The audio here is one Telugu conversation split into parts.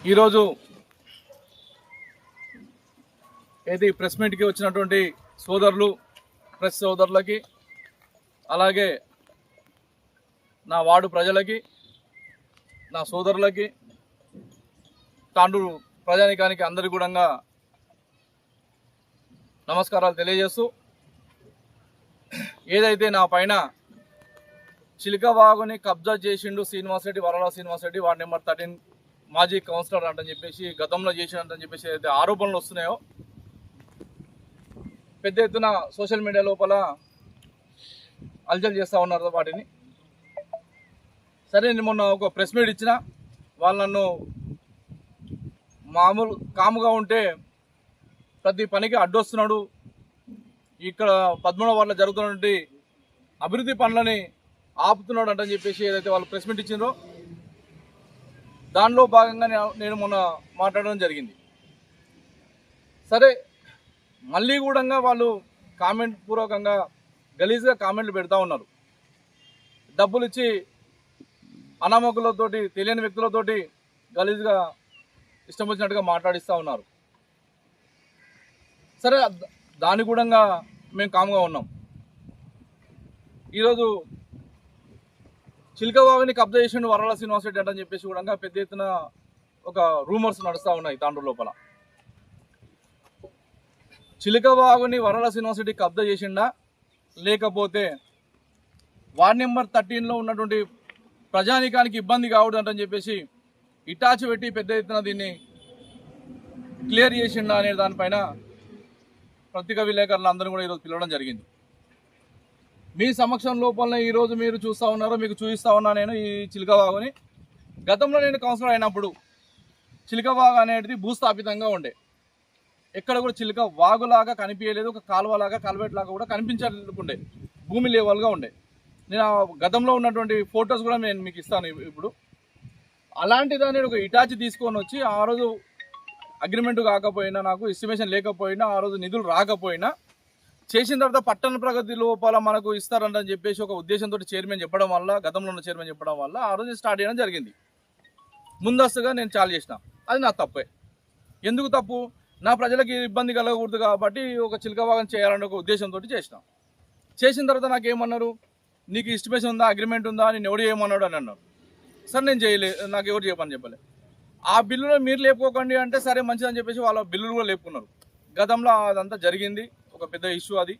ఈరోజు అయితే ప్రెస్ మీట్కి వచ్చినటువంటి సోదరులు, ప్రెస్ సోదరులకి, అలాగే నా వార్డు ప్రజలకి, నా సోదరులకి, తాండూరు ప్రజానికానికి అందరికీ కూడా నమస్కారాలు తెలియజేస్తూ, ఏదైతే నా పైన చిలకవాగుని కబ్జా చేసిండు శ్రీనివాసరెడ్డి, వరలా శ్రీనివాసరెడ్డి, వార్డు నెంబర్ 13 మాజీ కౌన్సిలర్ అంటని చెప్పేసి, గతంలో చేసినట్టని చెప్పేసి ఏదైతే ఆరోపణలు వస్తున్నాయో పెద్ద ఎత్తున సోషల్ మీడియా లోపల అల్చల్ చేస్తూ ఉన్నారు వాటిని. సరే, నేను మొన్న ఒక ప్రెస్ మీట్ ఇచ్చిన, వాళ్ళు నన్ను మామూలు కాముగా ఉంటే ప్రతి పనికి అడ్డొస్తున్నాడు, ఇక్కడ 13వ వార్డులో జరుగుతున్నటువంటి అభివృద్ధి పనులని ఆపుతున్నాడు అంటని చెప్పేసి ఏదైతే వాళ్ళు ప్రెస్ మీట్ ఇచ్చిండ్రో దానిలో భాగంగా నేను మొన్న మాట్లాడడం జరిగింది. సరే, మళ్ళీ కూడా వాళ్ళు కామెంట్ పూర్వకంగా గలీజ్గా కామెంట్లు పెడతా ఉన్నారు. డబ్బులు ఇచ్చి అనామకులతోటి, తెలియని వ్యక్తులతోటి గలీజ్గా ఇష్టం వచ్చినట్టుగా మాట్లాడిస్తూ ఉన్నారు. సరే, దాని కూడా మేము కామ్గా ఉన్నాం. ఈరోజు చిలకవాగుని కబ్జా చేసిండు వరల శ్రీనివాసరెడ్డి అంటని చెప్పేసి కూడా పెద్ద ఎత్తున ఒక రూమర్స్ నడుస్తూ ఉన్నాయి తాండూరు లోపల. చిలకవాగుని వరల శ్రీనివాసరెడ్డి కబ్జా చేసిండా, లేకపోతే వార్డ్ నెంబర్ 13లో ఉన్నటువంటి ప్రజానీకానికి ఇబ్బంది కావద్దంటని చెప్పేసి ఇటాచి పెట్టి పెద్ద ఎత్తున దీన్ని క్లియర్ చేసిండా అనే దానిపైన పత్రికా విలేకరులు అందరూ కూడా ఈరోజు పిలవడం జరిగింది. మీ సమక్షం లోపలనే ఈరోజు మీరు చూస్తూ ఉన్నారో మీకు చూపిస్తూ ఉన్నా. నేను ఈ చిలకవాగుని గతంలో నేను కౌన్సిలర్ అయినప్పుడు చిలకవాగు అనేది భూస్థాపితంగా ఉండే, ఎక్కడ కూడా చిలక వాగులాగా కనిపించలేదు, ఒక కాలువలాగా కల్వెట్లాగా కూడా కనిపించకుండే, భూమి లెవెల్గా ఉండే. నేను గతంలో ఉన్నటువంటి ఫొటోస్ కూడా నేను మీకు ఇస్తాను ఇప్పుడు. అలాంటి దాన్ని ఒక ఇటాచి తీసుకొని వచ్చి, ఆ రోజు అగ్రిమెంట్ కాకపోయినా, నాకు ఎస్టిమేషన్ లేకపోయినా, ఆ రోజు నిధులు రాకపోయినా, చేసిన తర్వాత పట్టణ ప్రగతి లోపల మనకు ఇస్తారంటని చెప్పేసి ఒక ఉద్దేశంతో చైర్మన్ చెప్పడం వల్ల, గతంలో ఉన్న చైర్మన్ చెప్పడం వల్ల ఆ రోజు స్టార్ట్ చేయడం జరిగింది. ముందస్తుగా నేను చాలు చేసిన, అది నా తప్పే. ఎందుకు తప్పు? నా ప్రజలకి ఇబ్బంది కలగకూడదు కాబట్టి ఒక చిలకవాగం చేయాలనే ఒక ఉద్దేశంతో చేసిన తర్వాత నాకేమన్నారు, నీకు ఎస్టిమేషన్ ఉందా, అగ్రిమెంట్ ఉందా, నేను ఎవడు చేయమన్నాడు అని అన్నారు. సరే, నేను చేయలేదు, నాకు ఎవరు చెప్పని చెప్పలే. ఆ బిల్లులో మీరు లేపుకోకండి అంటే సరే మంచిదని చెప్పేసి వాళ్ళ బిల్లులు కూడా లేపుకున్నారు. గతంలో అదంతా జరిగింది, ఒక పెద్ద ఇష్యూ అది.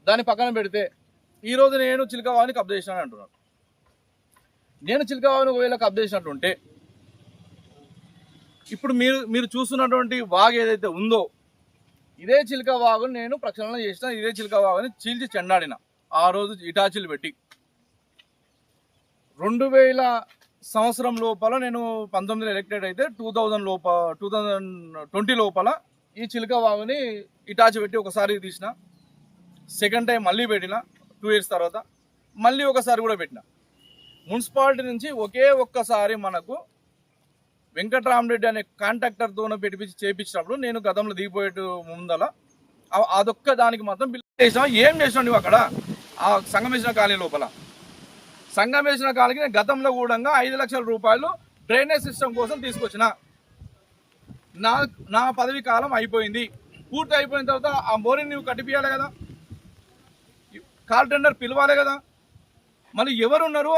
దాన్ని పక్కన పెడితే ఈరోజు నేను చిలకవాగుని కబ్జా చేసినాను అంటున్నాను. నేను చిలకవాగుని ఒకవేళ కబ్జా చేసినట్టుంటే ఇప్పుడు మీరు చూస్తున్నటువంటి వాగు ఏదైతే ఉందో, ఇదే చిలకవాగుని నేను ప్రక్షాళన చేసిన, ఇదే చిలకవాగుని చీల్చి చెండాడిన. ఆ రోజు ఇటాచీలు పెట్టి 2000 సంవత్సరం లోపల నేను 19 ఎలక్టెడ్ అయితే 2020 లోపల ఈ చిలకవాగుని ఇటాచి పెట్టి ఒకసారి తీసిన, సెకండ్ టైం మళ్ళీ పెట్టిన, 2 years తర్వాత మళ్ళీ ఒకసారి కూడా పెట్టిన. మున్సిపాలిటీ నుంచి ఒక్కసారి మనకు వెంకటరామరెడ్డి అనే కాంట్రాక్టర్తో పెట్టించి చేయించినప్పుడు నేను గతంలో దిగిపోయే ముందల అదొక్క దానికి మాత్రం బిల్లు చేసినా. ఏం చేసినావు నువ్వు అక్కడ ఆ సంగమేశ్వర కాలనీ లోపల? సంగమేశ్వర కాలనీకి నేను గతంలో కూడా 5 లక్షల రూపాయలు డ్రైనేజ్ సిస్టమ్ కోసం తీసుకొచ్చిన. నా పదవి కాలం అయిపోయింది, పూర్తి అయిపోయిన తర్వాత ఆ మోరీని నువ్వు కట్టిపియాలి కదా, కాల్ టెండర్ పిలవాలి కదా. మళ్ళీ ఎవరున్నారు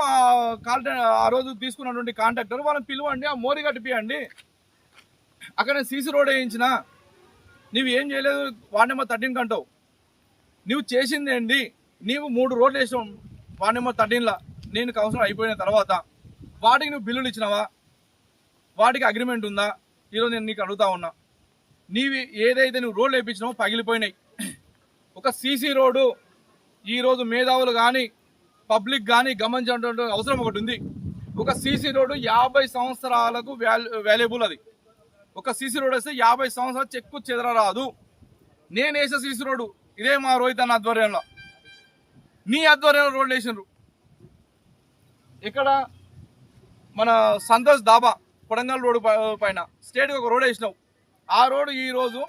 ఆ రోజు తీసుకున్నటువంటి కాంట్రాక్టర్, వాళ్ళని పిలవండి, ఆ మోరీ కట్టిపియండి. అక్కడ నేను సీసీ రోడ్ వేయించిన, నువ్వు ఏం చేయలేదు. వార్డ్ నెంబర్ 13 కంటావు, నువ్వు చేసింది ఏంటి? నీవు 3 రోడ్లు వేసావు వార్డ్ నెంబర్ 13లో. నేను కౌన్సిలర్ అయిపోయిన తర్వాత వాటికి నువ్వు బిల్లులు ఇచ్చినావా? వాటికి అగ్రిమెంట్ ఉందా? ఈరోజు నేను నీకు అడుగుతా ఉన్నా. నీవి ఏదైతే నువ్వు రోడ్లు వేయించినావో పగిలిపోయినాయి. ఒక సీసీ రోడ్డు ఈరోజు మేధావులు కానీ పబ్లిక్ కానీ గమనించాల్సిన అవసరం ఒకటి ఉంది. ఒక సీసీ రోడ్డు 50 సంవత్సరాలకు వాల్యుబుల్. అది ఒక సీసీ రోడ్ వేస్తే 50 సంవత్సరాలు చెక్కు చెదరరాదు. నేను వేసే సీసీ రోడ్డు ఇదే మా రోహిత్ అన్న ఆధ్వర్యంలో, నీ ఆధ్వర్యంలో రోడ్లు వేసినారు. ఇక్కడ మన సంతోష్ దాబా కొడంగల్ రోడ్డు పైన స్టేట్కి ఒక రోడ్ వేసినావు. ఆ రోడ్డు ఈరోజు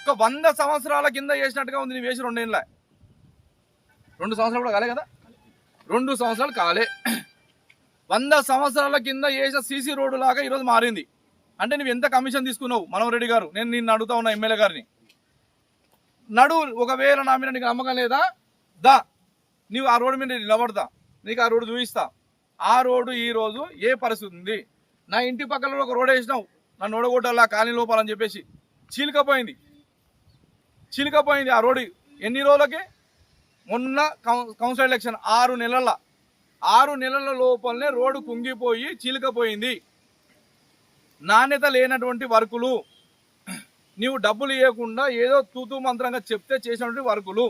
ఒక 100 సంవత్సరాల కింద వేసినట్టుగా ఉంది. నువ్వు వేసి 2 ఏళ్ళ, 2 సంవత్సరాలు కూడా కాలే కదా. 2 సంవత్సరాలు కాలే. 100 సంవత్సరాల కింద వేసిన సీసీ రోడ్డు లాగా ఈరోజు మారింది. అంటే నువ్వు ఎంత కమిషన్ తీసుకున్నావు మనోహర్ రెడ్డి గారు? నేను నిన్ను అడుగుతా ఉన్నా, ఎమ్మెల్యే గారిని నడు. ఒకవేళ నా మీద నీకు నమ్మకం లేదా దా, నీవు ఆ రోడ్డు మీద నిలబడతా, నీకు ఆ రోడ్డు చూపిస్తా. ఆ రోడ్డు ఈరోజు ఏ పరిస్థితి ఉంది? నా ఇంటి పక్కన ఒక రోడ్ వేసినావు, నన్ను ఓడగొట్టాలా కాలనీ లోపాలని చెప్పేసి చీలికపోయింది ఆ రోడ్డు. ఎన్ని రోజులకి? మొన్న కౌన్సిల్ ఎలక్షన్ 6 నెలల లోపలనే రోడ్డు కుంగిపోయి చీలికపోయింది. నాణ్యత లేనటువంటి వర్కులు, నీవు డబ్బులు ఇవ్వకుండా ఏదో తూతూ మంత్రంగా చెప్తే చేసినటువంటి వర్కులు.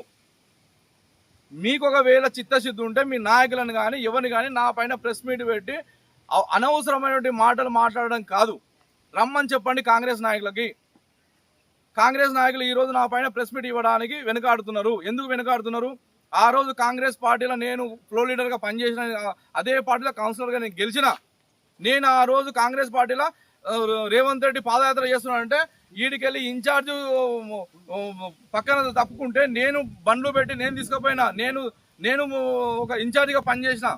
మీకు ఒకవేళ చిత్తశుద్ధి ఉంటే మీ నాయకులను కానీ ఎవరిని కానీ నా పైన ప్రెస్ మీట్ పెట్టి అనవసరమైనటువంటి మాటలు మాట్లాడడం కాదు, రమ్మని చెప్పండి కాంగ్రెస్ నాయకులకి. కాంగ్రెస్ నాయకులు ఈరోజు నా పైన ప్రెస్ మీట్ ఇవ్వడానికి వెనుకాడుతున్నారు. ఎందుకు వెనుకాడుతున్నారు? ఆ రోజు కాంగ్రెస్ పార్టీలో నేను ఫ్లోర్ లీడర్గా పనిచేసిన, అదే పార్టీలో కౌన్సిలర్గా నేను గెలిచిన. నేను ఆ రోజు కాంగ్రెస్ పార్టీలో రేవంత్ రెడ్డి పాదయాత్ర చేస్తున్నానంటే వీడికెళ్ళి ఇన్ఛార్జ్ పక్కన తప్పుకుంటే నేను బండ్లు పెట్టి నేను తీసుకుపోయినా. నేను ఒక ఇన్ఛార్జిగా పనిచేసిన.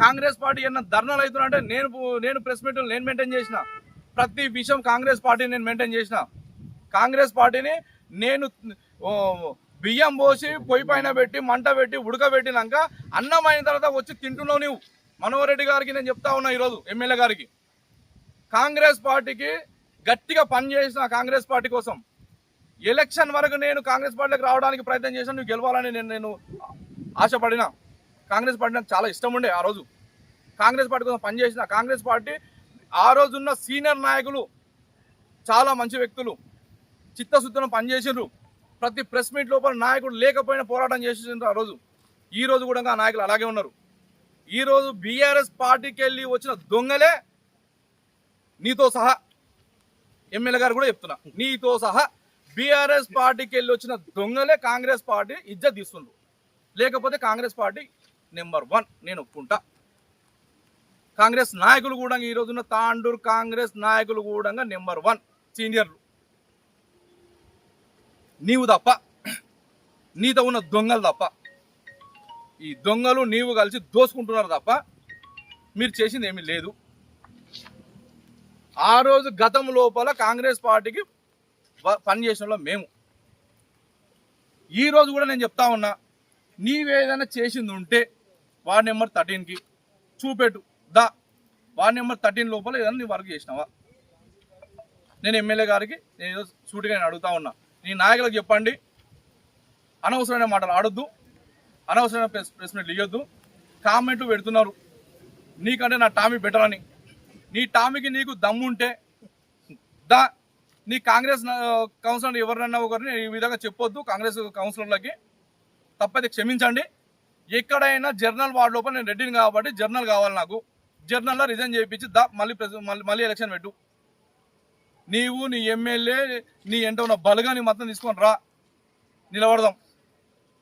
కాంగ్రెస్ పార్టీ ఏమన్నా ధర్నాలు అవుతున్నాయంటే నేను ప్రెస్ మీట్ నేను మెయింటైన్ చేసిన. ప్రతి విషయం కాంగ్రెస్ పార్టీని నేను మెయింటైన్ చేసిన. కాంగ్రెస్ పార్టీని నేను బియ్యం పోసి పొయ్యి పైన పెట్టి మంట పెట్టి ఉడకబెట్టినాక అన్నం అయిన తర్వాత వచ్చి తింటున్నావు నువ్వు. మనోహర్ రెడ్డి గారికి నేను చెప్తా ఉన్నా ఈరోజు, ఎమ్మెల్యే గారికి, కాంగ్రెస్ పార్టీకి గట్టిగా పనిచేసిన కాంగ్రెస్ పార్టీ కోసం ఎలక్షన్ వరకు నేను కాంగ్రెస్ పార్టీకి రావడానికి ప్రయత్నం చేశాను. నువ్వు గెలవాలని నేను ఆశపడిన. కాంగ్రెస్ పార్టీ నాకు చాలా ఇష్టం ఉండే. ఆ రోజు కాంగ్రెస్ పార్టీ కోసం పనిచేసిన. కాంగ్రెస్ పార్టీ ఆ రోజున్న సీనియర్ నాయకులు చాలా మంచి వ్యక్తులు, చిత్తశుద్ధిలో పనిచేసిండ్రు. ప్రతి ప్రెస్ మీట్ లోపల నాయకుడు లేకపోయినా పోరాటం చేసిండ్రు ఆ రోజు. ఈ రోజు కూడా ఆ నాయకులు అలాగే ఉన్నారు. ఈరోజు బీఆర్ఎస్ పార్టీకి వెళ్ళి వచ్చిన దొంగలే, నీతో సహా ఎమ్మెల్యే గారు కూడా చెప్తున్నా, నీతో సహా బీఆర్ఎస్ పార్టీకి వెళ్ళి వచ్చిన దొంగలే కాంగ్రెస్ పార్టీ ఇజ్జత్ తీస్తుండ్రు. లేకపోతే కాంగ్రెస్ పార్టీ నెంబర్ 1 నేను ఒప్పుకుంటా. కాంగ్రెస్ నాయకులు కూడా ఈ రోజున్న తాండూరు కాంగ్రెస్ నాయకులు కూడా నెంబర్ 1 సీనియర్లు. నీవు తప్ప, నీతో ఉన్న దొంగలు తప్ప, ఈ దొంగలు నీవు కలిసి దోసుకుంటున్నారు తప్ప మీరు చేసింది ఏమీ లేదు. ఆ రోజు గతం లోపల కాంగ్రెస్ పార్టీకి పనిచేసిన మేము. ఈ రోజు కూడా నేను చెప్తా ఉన్నా, నీవేదైనా చేసింది ఉంటే వార్డ్ నెంబర్ 13కి చూపెట్టు దా. వార్డ్ నెంబర్ 13 లోపల ఏదైనా నీ వర్క్ చేసినావా? నేను ఎమ్మెల్యే గారికి నేను సూటిగా నేను అడుగుతా ఉన్నా, నీ నాయకులకు చెప్పండి, అనవసరమైన మాటలు ఆడొద్దు, అనవసరమైన ప్రెస్ మీట్లు ఇవ్వద్దు. కామెంట్లు పెడుతున్నారు నీకంటే నా టామీ బెటర్ అని. నీ టామీకి నీకు దమ్ముంటే దా. నీ కాంగ్రెస్ కౌన్సిలర్ ఎవరినన్నా ఒకరిని ఈ విధంగా చెప్పొద్దు కాంగ్రెస్ కౌన్సిలర్లకి. తప్పైతే క్షమించండి. ఎక్కడైనా జర్నల్ వార్డు లోపల నేను రెడ్డిని కాబట్టి జర్నల్ కావాలి నాకు. జర్నల్లో రిజైన్ చేయించి దా, మళ్ళీ ఎలక్షన్ పెట్టు. నీవు నీ ఎమ్మెల్యే నీ ఎంట ఉన్న బలగాని మొత్తం తీసుకొని రా, నిలబడదాం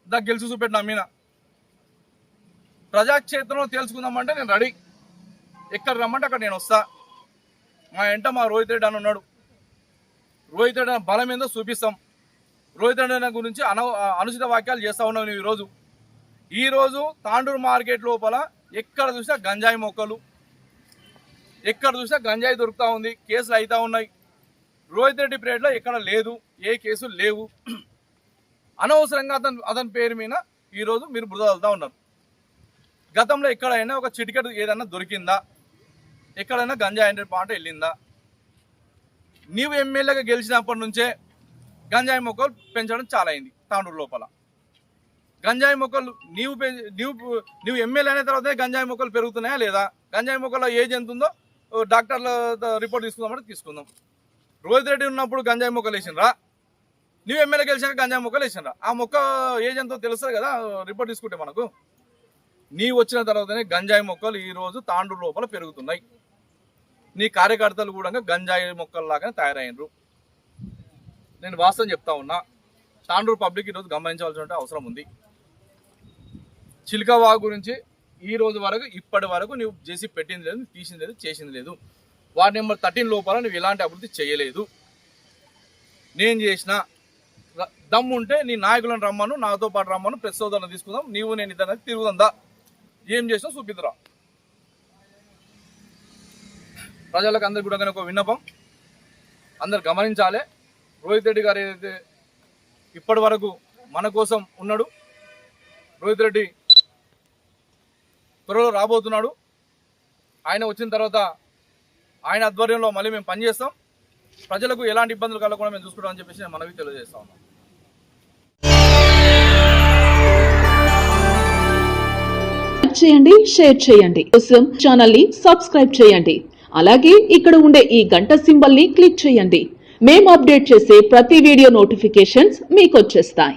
దా, గెలిచి చూపెట్టు నా మీద. ప్రజాక్షేత్రంలో తెలుసుకుందామంటే నేను రెడీ. ఎక్కడ రమ్మంటే అక్కడ నేను వస్తా. మా ఎంట మా రోహిత్ రెడ్డి అని ఉన్నాడు. రోహిత్ రెడ్డి అన్న బలం ఏందో చూపిస్తాం. రోహిత్ రెడ్డి అన్న గురించి అనుచిత వాక్యాలు చేస్తూ ఉన్నావు నువ్వు. ఈరోజు తాండూరు మార్కెట్ లోపల ఎక్కడ చూసినా గంజాయి మొక్కలు, ఎక్కడ చూసినా గంజాయి దొరుకుతూ ఉంది, కేసులు అవుతూ ఉన్నాయి. రోహిత్ రెడ్డి పీరియడ్లో ఎక్కడ లేదు, ఏ కేసులు లేవు. అనవసరంగా అతని పేరు మీద ఈరోజు మీరు బురద వెళ్తూ ఉన్నారు. గతంలో ఎక్కడైనా ఒక చిటికెట్ ఏదైనా దొరికిందా? ఎక్కడైనా గంజాయి అంటే పాట వెళ్ళిందా? నీవు ఎమ్మెల్యేగా గెలిచినప్పటి నుంచే గంజాయి మొక్కలు పెంచడం చాలా అయింది తాండూరు లోపల. గంజాయి మొక్కలు నీవు ఎమ్మెల్యే అయిన తర్వాతే గంజాయి మొక్కలు పెరుగుతున్నాయా లేదా? గంజాయి మొక్కల ఏజ్ ఎంత ఉందో డాక్టర్ల రిపోర్ట్ తీసుకుందామంటే తీసుకుందాం. రోహిత్ రెడ్డి ఉన్నప్పుడు గంజాయి మొక్కలు వేసినరా? నువ్వు ఎమ్మెల్యే గెలిచాక గంజాయి మొక్కలు వేసినరా? ఆ మొక్క ఏజ్ ఎంతో తెలుస్తుంది కదా రిపోర్ట్ తీసుకుంటే మనకు. నీవు వచ్చిన తర్వాతనే గంజాయి మొక్కలు ఈరోజు తాండూరు లోపల పెరుగుతున్నాయి. నీ కార్యకర్తలు కూడా గంజాయి మొక్కల్లాగానే తయారైనరు. నేను వాస్తవం చెప్తా ఉన్నా. తాండూరు పబ్లిక్ ఈరోజు గమనించవలసిన అవసరం ఉంది. చిలకవాగు గురించి ఈ రోజు వరకు ఇప్పటి వరకు నువ్వు చేసి పెట్టింది లేదు, తీసింది లేదు, చేసింది లేదు. వార్డ్ నెంబర్ 13 లోపల నువ్వు ఎలాంటి అభివృద్ధి చేయలేదు. నేను చేసిన దమ్ముంటే నీ నాయకులను రమ్మను, నాతో పాటు రమ్మను, ప్రెస్ సోదరులను తీసుకుందాం, నీవు నేను ఇద్దరు తిరుగుదా. ఏం చేసినా చూపిద్దురా. ప్రజలకు అందరికి కూడా ఒక విన్నపం, అందరు గమనించాలి. రోహిత్ రెడ్డి గారు ఏదైతే ఇప్పటి వరకు మన కోసం ఉన్నాడు, రోహిత్ రెడ్డి త్వరలో రాబోతున్నాడు. ఆయన వచ్చిన తర్వాత ఆయన ఆధ్వర్యంలో మళ్ళీ మేము పనిచేస్తాం. ప్రజలకు ఎలాంటి ఇబ్బందులు కలగకుండా మేము చూసుకుంటామని చెప్పేసి నేను మనవి తెలియజేస్తా ఉన్నాం. చేయండి, షేర్ చేయండి, కోసం ఛానల్ ని సబ్స్క్రైబ్ చేయండి. అలాగే ఇక్కడ ఉండే ఈ గంట సింబల్ ని క్లిక్ చేయండి. మేము అప్డేట్ చేసే ప్రతి వీడియో నోటిఫికేషన్స్ మీకు వచ్చేస్తాయి.